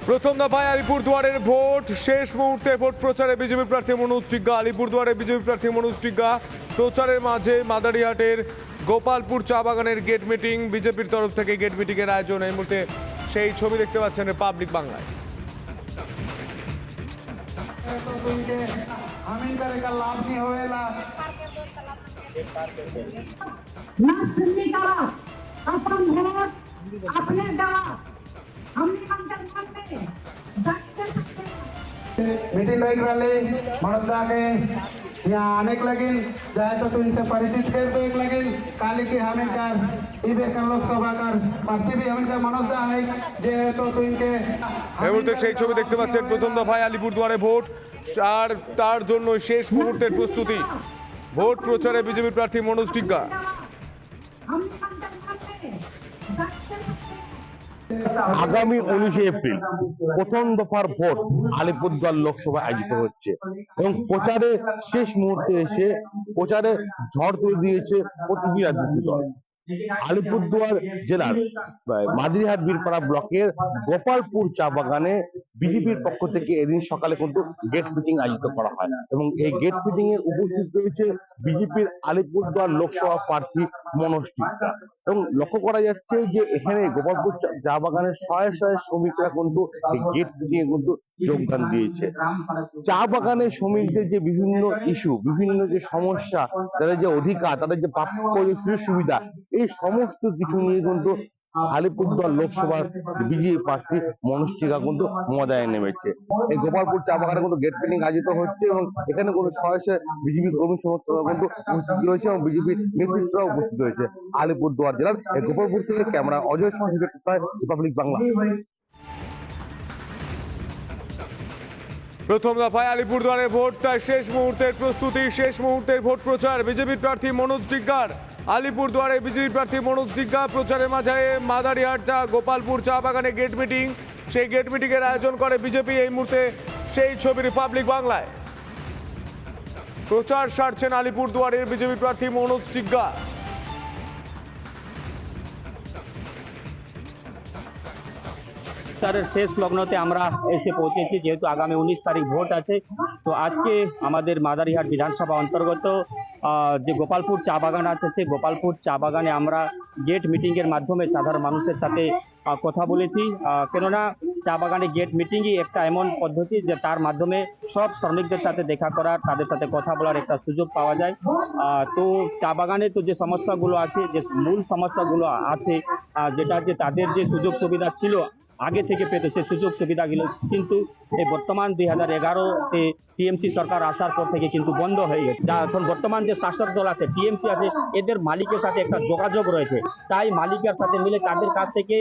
প্রথম দফায় আলিপুরদুয়ারের ভোট শেষ মুহূর্তে ভোট প্রচারে বিজেপি প্রার্থী মনোজ টিগ্গা। আলিপুরদুয়ারে বিজেপি প্রার্থী মনোজ টিগ্গা প্রচারের মাঝে মাদারিহাটের গোপালপুর চা বাগানের গেট মিটিং, বিজেপির তরফ থেকে গেট মিটিং এর আয়োজন। এই মুহূর্তে সেই ছবি দেখতে পাচ্ছেন রিপাবলিক বাংলায়। मीटिंग रही मनोजा के यहाँ आने के लगिन जाए तो इनसे परिचित कर दो एक लगिन काली की हमें कर लोकसभा कर प्रार्थी भी हमें मनोजा है जे तो इनके এই মুহূর্তে সেই ছবি দেখতে পাচ্ছেন। প্রথম দফায় আলিপুরদুয়ারে ভোট আর তার জন্য শেষ মুহূর্তের প্রস্তুতি। ভোট প্রচারে বিজেপি প্রার্থী মনোজ টিগ্গা। আগামী 19 এপ্রিল প্রথম দফার ভোট আলিপুরদুয়ার লোকসভা আয়োজিত হচ্ছে এবং প্রচারে শেষ মুহূর্তে এসে প্রচারে ঝড় তুলে দিয়েছে প্রতিটি রাজনৈতিক দল। আলিপুরদুয়ার জেলার মাদারিহাট বীরপাড়া ব্লকের গোপালপুর চা বাগানে বিজেপির পক্ষ থেকে এদিন সকালে কিন্তু গেট মিটিং আয়োজিত করা হয় এবং এই গেট মিটিং এ উপস্থিত রয়েছে বিজেপির আলিপুরদুয়ার লোকসভা প্রার্থী মনোজ টিগ্গা। এবং লক্ষ্য করা যাচ্ছে যে এখানে গোপালপুর চা বাগানের শয়ে শয়ে শ্রমিকরা কিন্তু এই গেট মিটিং এ কিন্তু যোগদান দিয়েছে। চা বাগানের শ্রমিকদের যে বিভিন্ন ইস্যু, বিভিন্ন যে সমস্যা, তাদের যে অধিকার, তাদের যে প্রাপ্য সুযোগ সুবিধা, এই সমস্ত কিছু নিয়ে কিন্তু আলিপুরদুয়ার লোকসভার বিজেপি প্রার্থী মনোজ টিগ্গা কিন্তু ময়দানে নেমেছে। এই গোপালপুর চা বাগানে কিন্তু গেট মিটিং আয়োজিত হচ্ছে এবং এখানে কোনো শয়ে বিজেপি কর্মী সমর্থকরা কিন্তু উপস্থিত রয়েছে এবং বিজেপির নেতৃত্বরা উপস্থিত রয়েছে। আলিপুরদুয়ার জেলার এই গোপালপুর থেকে ক্যামেরা অজয় সঙ্গে রিপাবলিক বাংলা। প্রথম দফায় আলিপুরদুয়ারে ভোটটা শেষ মুহূর্তের প্রস্তুতি, শেষ মুহূর্তের ভোট প্রচার বিজেপির প্রার্থী মনোজ টিগ্গার। আলিপুরদুয়ারে বিজেপি প্রার্থী মনোজ টিগ্গা প্রচারের মাঝে মাদারিহাট চা গোপালপুর চা বাগানে গেট মিটিং, সেই গেট মিটিং এর আয়োজন করে বিজেপি। এই মুহূর্তে সেই ছবি রিপাবলিক বাংলায়। প্রচার সারছেন আলিপুরদুয়ারের বিজেপি প্রার্থী মনোজ টিগ্গা। তার শেষ লগ্নতে আমরা এসে পৌঁছেছি, যেহেতু আগামী 19 তারিখ ভোট আছে। তো আজকে আমাদের মাদারিহাট বিধানসভা অন্তর্গত যে গোপালপুর চা বাগান আছে, সেই গোপালপুর চা বাগানে আমরা গেট মিটিংয়ের মাধ্যমে সাধারণ মানুষের সাথে কথা বলেছি। কেননা চা বাগানে গেট মিটিংই একটা এমন পদ্ধতি যে তার মাধ্যমে সব শ্রমিকদের সাথে দেখা করার, তাদের সাথে কথা বলার একটা সুযোগ পাওয়া যায়। তো চা বাগানে তো যে সমস্যাগুলো আছে, যে মূল সমস্যাগুলো আছে, যেটা যে তাদের যে সুযোগ সুবিধা ছিল আগে থেকে পেতে, সে সুযোগ সুবিধাগুলো কিন্তু এই বর্তমান 2011-তে টিএমসি সরকার আসার পর থেকে কিন্তু বন্ধ হয়ে গেছে। এখন বর্তমান যে শাসক দল আছে, টিএমসি আছে, এদের মালিকের সাথে একটা যোগাযোগ রয়েছে। তাই মালিকের সাথে মিলে তাদের কাছ থেকে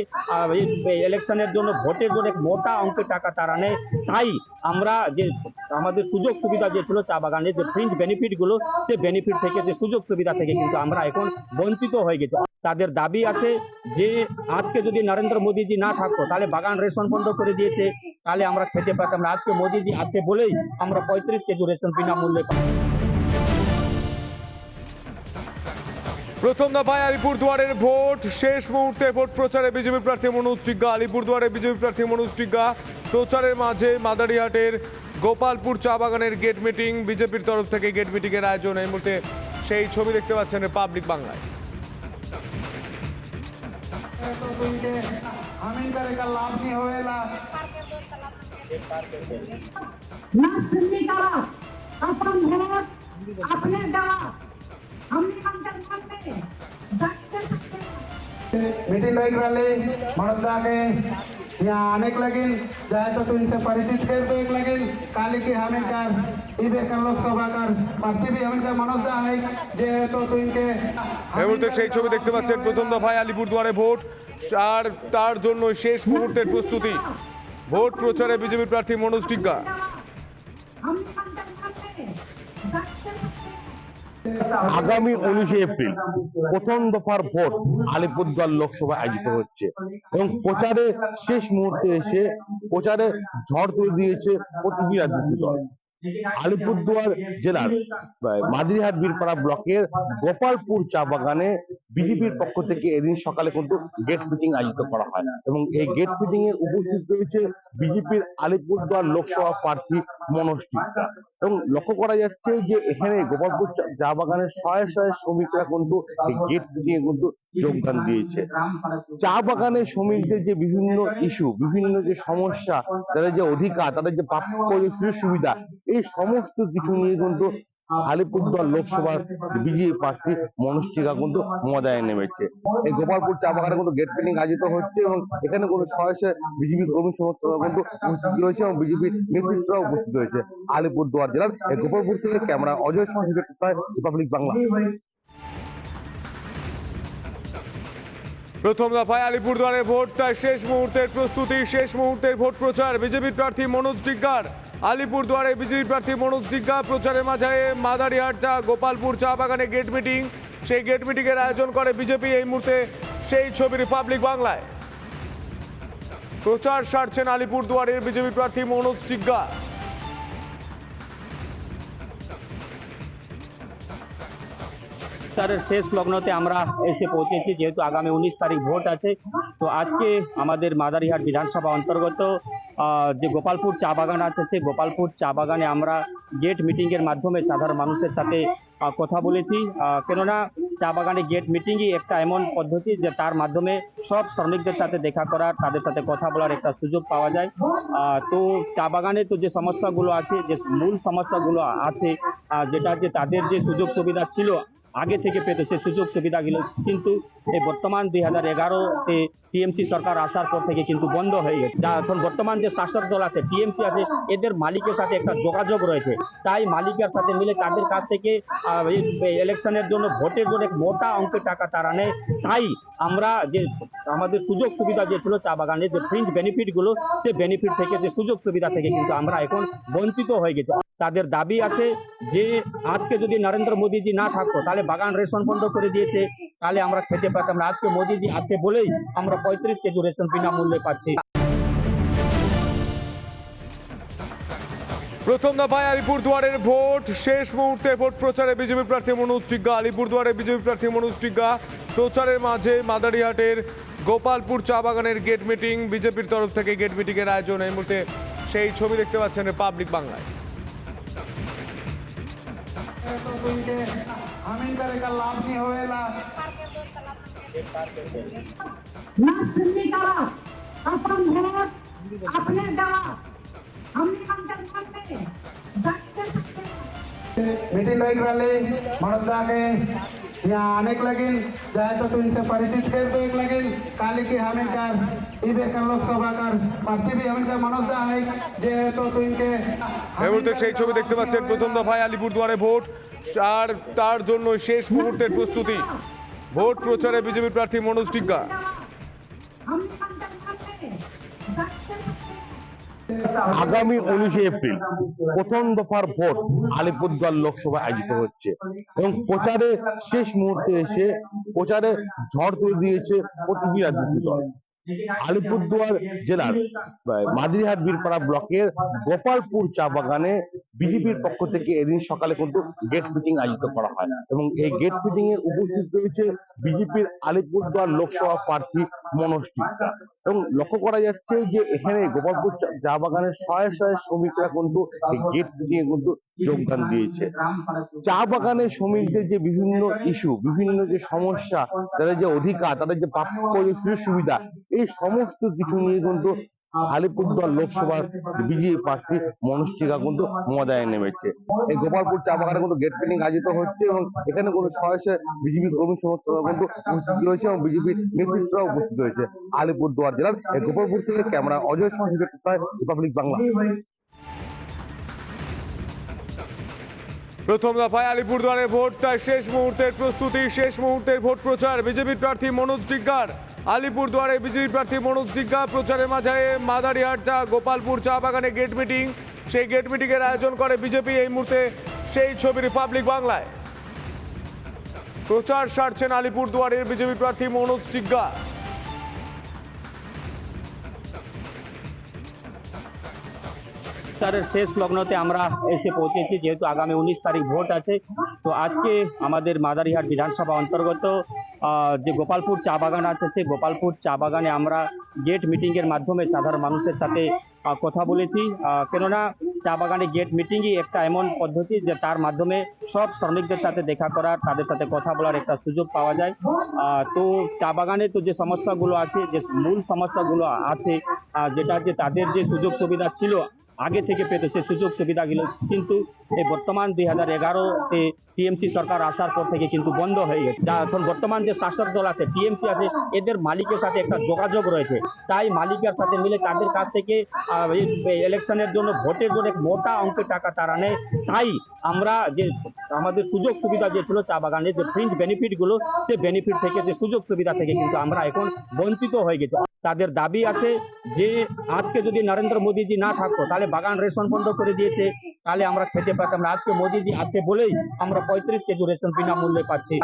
ইলেকশনের জন্য, ভোটের জন্য এক মোটা অঙ্কের টাকা তারা নেয়। তাই আমরা যে আমাদের সুযোগ সুবিধা যে ছিল চা বাগানের যে ফ্রিঞ্জ বেনিফিটগুলো, সে বেনিফিট থেকে, যে সুযোগ সুবিধা থেকে কিন্তু আমরা এখন বঞ্চিত হয়ে গেছি। তাদের দাবি আছে যে আজকে যদি নরেন্দ্র মোদীজি না থাকতো তাহলে বাগান রেশন বন্ধ করে দিয়েছে, তাহলে আমরা খেতে পারতাম না। আজকে মোদীজি আছে বলেই আমরা 35 কেজি রেশন বিনামূল্যে পাই। প্রথম দফায় আলিপুরদুয়ারের ভোট শেষ মুহূর্তে ভোট প্রচারে বিজেপি প্রার্থী মনোজ টিগ্গা। আলিপুরদুয়ারে বিজেপি প্রার্থী মনোজ টিগ্গা প্রচারের মাঝে মাদারিহাটের গোপালপুর চা বাগানের গেট মিটিং, বিজেপির তরফ থেকে গেট মিটিং এর আয়োজন। এই মুহূর্তে সেই ছবি দেখতে পাচ্ছেন রিপাবলিক বাংলায়। लाभ नहीं होएला मीटिंग रही मनोजा के यहाँ आने के लगिन जाए तो इनसे परिचित कर दो एक लगिन काली की हमें कर लोकसभा कर प्रार्थी भी हमें मनोजा है जे तो इनके। এই মুহূর্তে সেই ছবি দেখতে পাচ্ছেন। প্রথম দফায় আলিপুরদুয়ারে ভোট আর তার জন্য শেষ মুহূর্তের প্রস্তুতি। ভোট প্রচারে বিজেপি প্রার্থী মনোজ টিগ্গা। আগামী 19 এপ্রিল প্রথম দফার ভোট আলিপুরদুয়ার লোকসভা আয়োজিত হচ্ছে এবং প্রচারে শেষ মুহূর্তে এসে প্রচারে ঝড় তুলে দিয়েছে প্রতিটি রাজনৈতিক দল। আলিপুরদুয়ার জেলার মাদারিহাট বীরপাড়া ব্লকের গোপালপুর চা বাগানে বিজেপির পক্ষ থেকে এদিন সকালে কিন্তু গেট মিটিং আয়োজিত করা হয় এবং এই গেট মিটিং এ উপস্থিত রয়েছে বিজেপির আলিপুরদুয়ার লোকসভা প্রার্থী মনোজ টিগ্গা এবং লক্ষ্য করা যাচ্ছে যে এখানে গোপালপুর চা বাগানের শয়ে শয়ে শ্রমিকরা কিন্তু এই গেট মিটিং এ কিন্তু যোগদান দিয়েছে। চা বাগানের শ্রমিকদের যে বিভিন্ন ইস্যু, বিভিন্ন যে সমস্যা, তাদের যে অধিকার, তাদের যে প্রাপ্য যে সুযোগ সুবিধা, এই সমস্ত কিছু নিয়ে কিন্তু আলিপুরদুয়ার লোকসভার বিজেপি প্রার্থী মনোজ টিগ্গা কিন্তু ময়দানে নেমেছে। এই গোপালপুর চা বাগানে কিন্তু গেট মিটিং আয়োজিত হচ্ছে এবং এখানে কোনো শয়ে বিজেপি কর্মী সমর্থকরা কিন্তু উপস্থিত হয়েছে এবং বিজেপির নেতৃত্বরা উপস্থিত হয়েছে। আলিপুরদুয়ার জেলার এই গোপালপুর থেকে ক্যামেরা অজয় সঙ্গে রিপাবলিক বাংলা। প্রথম দফায় আলিপুরদুয়ারে ভোটটা শেষ মুহূর্তের প্রস্তুতি, শেষ মুহূর্তের ভোট প্রচার বিজেপির প্রার্থী মনোজ টিগ্গার। আলিপুরদুয়ারে বিজেপি প্রার্থী মনোজ টিগ্গা প্রচারের মাঝে মাদারিহাট চা গোপালপুর চা বাগানে গেট মিটিং, সেই গেট মিটিং এর আয়োজন করে বিজেপি। এই মুহূর্তে সেই ছবি রিপাবলিক বাংলায়। প্রচার সারছেন আলিপুরদুয়ারের বিজেপি প্রার্থী মনোজ টিগ্গা। প্রচারের শেষ লগ্নতে আমরা এসে পৌঁছেছি, যেহেতু আগামী 19 তারিখ ভোট আছে। তো আজকে আমাদের মাদারিহাট বিধানসভা অন্তর্গত যে গোপালপুর চা বাগান আছে, সেই গোপালপুর চা বাগানে আমরা গেট মিটিংয়ের মাধ্যমে সাধারণ মানুষের সাথে কথা বলেছি। কেননা চা বাগানে গেট মিটিংই একটা এমন পদ্ধতি যে তার মাধ্যমে সব শ্রমিকদের সাথে দেখা করার, তাদের সাথে কথা বলার একটা সুযোগ পাওয়া যায়। তো চা বাগানে তো যে সমস্যাগুলো আছে, যে মূল সমস্যাগুলো আছে, যেটা যে তাদের যে সুযোগ সুবিধা ছিল আগে থেকে পেতে, সেই সুযোগ সুবিধাগুলো কিন্তু এই বর্তমান 2011-তে টিএমসি সরকার আসার পর থেকে কিন্তু বন্ধ হয়ে গেছে। যা এখন বর্তমান যে শাসক দল আছে, টিএমসি আছে, এদের মালিকের সাথে একটা যোগাযোগ রয়েছে। তাই মালিকের সাথে মিলে তাদের কাছ থেকে ইলেকশনের জন্য, ভোটের জন্য এক মোটা অঙ্কের টাকা তারা নেয়। তাই আমরা যে আমাদের সুযোগ সুবিধা যে ছিল চা বাগানের যে ফ্রিঞ্জ বেনিফিটগুলো, সেই বেনিফিট থেকে, যে সুযোগ সুবিধা থেকে কিন্তু আমরা এখন বঞ্চিত হয়ে গেছি। তাদের দাবি আছে যে আজকে যদি নরেন্দ্র মোদীজি না থাকতো তাহলে বাগান রেশন বন্ধ করে দিয়েছে, তাহলে আমরা খেতে পারতাম না। আজকে মোদীজি আছে বলেই আমরা 35 কেজি রেশন বিনামূল্যে পাচ্ছি। প্রথম দফায় আলিপুরদুয়ারের ভোট শেষ মুহূর্তে ভোট প্রচারে বিজেপি প্রার্থী মনোজ টিগ্গা। আলিপুরদুয়ারে বিজেপি প্রার্থী মনোজ টিগ্গা প্রচারের মাঝে মাদারিহাটের গোপালপুর চা বাগানের গেট মিটিং, বিজেপির তরফ থেকে গেট মিটিং এর আয়োজন। এই মুহূর্তে সেই ছবি দেখতে পাচ্ছেন রিপাবলিক বাংলায়। हमें का लाभ नहीं होएला अपने मीटिंग रही रही मनोदा के यहाँ आने के लगिन जाए तो इनसे परिचित कर दो एक लगिन काली की हमें कर इबेकर लोकसभा कर प्रार्थी भी हमें का मनोदा है जे तो इनके এই মুহূর্তে সেই ছবি দেখতে পাচ্ছেন। প্রথম দফায় আলিপুরদুয়ারে ভোট আর তার জন্য শেষ মুহূর্তের প্রস্তুতি, ভোট প্রচারে বিজেপি প্রার্থী মনোজ টিগ্গা। আগামী 19 এপ্রিল প্রথম দফার ভোট আলিপুরদুয়ার লোকসভা আয়োজিত হচ্ছে এবং প্রচারে শেষ মুহূর্তে এসে প্রচারে ঝড় তুলে দিয়েছে প্রতিটি রাজনৈতিক দল। আলিপুরদুয়ার জেলার মাদারিহাট বীরপাড়া ব্লকের গোপালপুর চা বাগানে বিজেপির পক্ষ থেকে এদিন সকালে কিন্তু গেট মিটিং আয়োজিত করা হয় এবং এই গেট মিটিং এ উপস্থিত রয়েছে বিজেপির আলিপুরদুয়ার লোকসভা প্রার্থী মনোজ টিগ্গা এবং লক্ষ্য করা যাচ্ছে যে এখানে গোপালপুর চা বাগানের শয়ে শয়ে শ্রমিকরা কিন্তু এই গেট মিটিং এ কিন্তু যোগদান দিয়েছে। চা বাগানের শ্রমিকদের যে বিভিন্ন ইস্যু, বিভিন্ন যে সমস্যা, তাদের যে অধিকার, তাদের যে প্রাপ্য যে সুযোগ সুবিধা, এই সমস্ত কিছু নিয়ে কিন্তু আলিপুরদুয়ার লোকসভার বিজেপি প্রার্থী মনোজ টিগ্গা কিন্তু ময়দানে নেমেছে। এই গোপালপুর চা বাগানে কিন্তু গেট মিটিং আয়োজিত হচ্ছে এবং এখানে কোনো শয়ে বিজেপি কর্মী সমর্থকরা কিন্তু উপস্থিত হয়েছে এবং বিজেপির নেতৃত্বরা উপস্থিত হয়েছে। আলিপুরদুয়ার জেলার এই গোপালপুর থেকে ক্যামেরা অজয় সঙ্গে রিপাবলিক বাংলা। প্রথম দফায় আলিপুরদুয়ারে ভোটটা শেষ মুহূর্তের প্রস্তুতি, শেষ মুহূর্তের ভোট প্রচার বিজেপির প্রার্থী মনোজ টিগ্গার। আলিপুরদুয়ারে বিজেপি প্রার্থী মনোজ টিগ্গা প্রচারের মাঝে মাদারিহাট চা গোপালপুর চা বাগানে গেট মিটিং, সেই গেট মিটিং এর আয়োজন করে বিজেপি। এই মুহূর্তে সেই ছবি রিপাবলিক বাংলায়। প্রচার সারছেন আলিপুরদুয়ারের বিজেপি প্রার্থী মনোজ টিগ্গা। প্রচারের শেষ লগ্নতে আমরা এসে পৌঁছেছি, যেহেতু আগামী 19 তারিখ ভোট আছে। তো আজকে আমাদের মাদারিহাট বিধানসভা অন্তর্গত যে গোপালপুর চা বাগান আছে, সেই গোপালপুর চা বাগানে আমরা গেট মিটিংয়ের মাধ্যমে সাধারণ মানুষের সাথে কথা বলেছি। কেননা চা বাগানে গেট মিটিংই একটা এমন পদ্ধতি যে তার মাধ্যমে সব শ্রমিকদের সাথে দেখা করার, তাদের সাথে কথা বলার একটা সুযোগ পাওয়া যায়। তো চা বাগানে তো যে সমস্যাগুলো আছে, যে মূল সমস্যাগুলো আছে, যেটা যে তাদের যে সুযোগ সুবিধা ছিল আগে থেকে পেত, সেই সুযোগ সুবিধাগুলো কিন্তু এই বর্তমান 2011-তে টিএমসি সরকার আসার পর থেকে কিন্তু বন্ধ হয়ে গেছে। যা এখন বর্তমান যে শাসক দল আছে, টিএমসি আছে, এদের মালিকের সাথে একটা যোগাযোগ রয়েছে। তাই মালিকের সাথে মিলে তাদের কাছ থেকে ইলেকশনের জন্য, ভোটের জন্য এক মোটা অঙ্কের টাকা তারা নেয়। তাই আমরা যে আমাদের সুযোগ সুবিধা যে ছিল চা বাগানের যে ফ্রিঞ্জ বেনিফিটগুলো, সেই বেনিফিট থেকে, যে সুযোগ সুবিধা থেকে কিন্তু আমরা এখন বঞ্চিত হয়ে গেছি। তাদের দাবি আছে যে আজকে যদি নরেন্দ্র মোদীজি না থাকতো তাহলে বাগান রেশন বন্ধ করে দিয়েছে, তাহলে আমরা খেতে পারতাম না। আজকে মোদীজি আছে বলেই আমরা 35 কেজি রেশন বিনামূল্যে পাচ্ছি।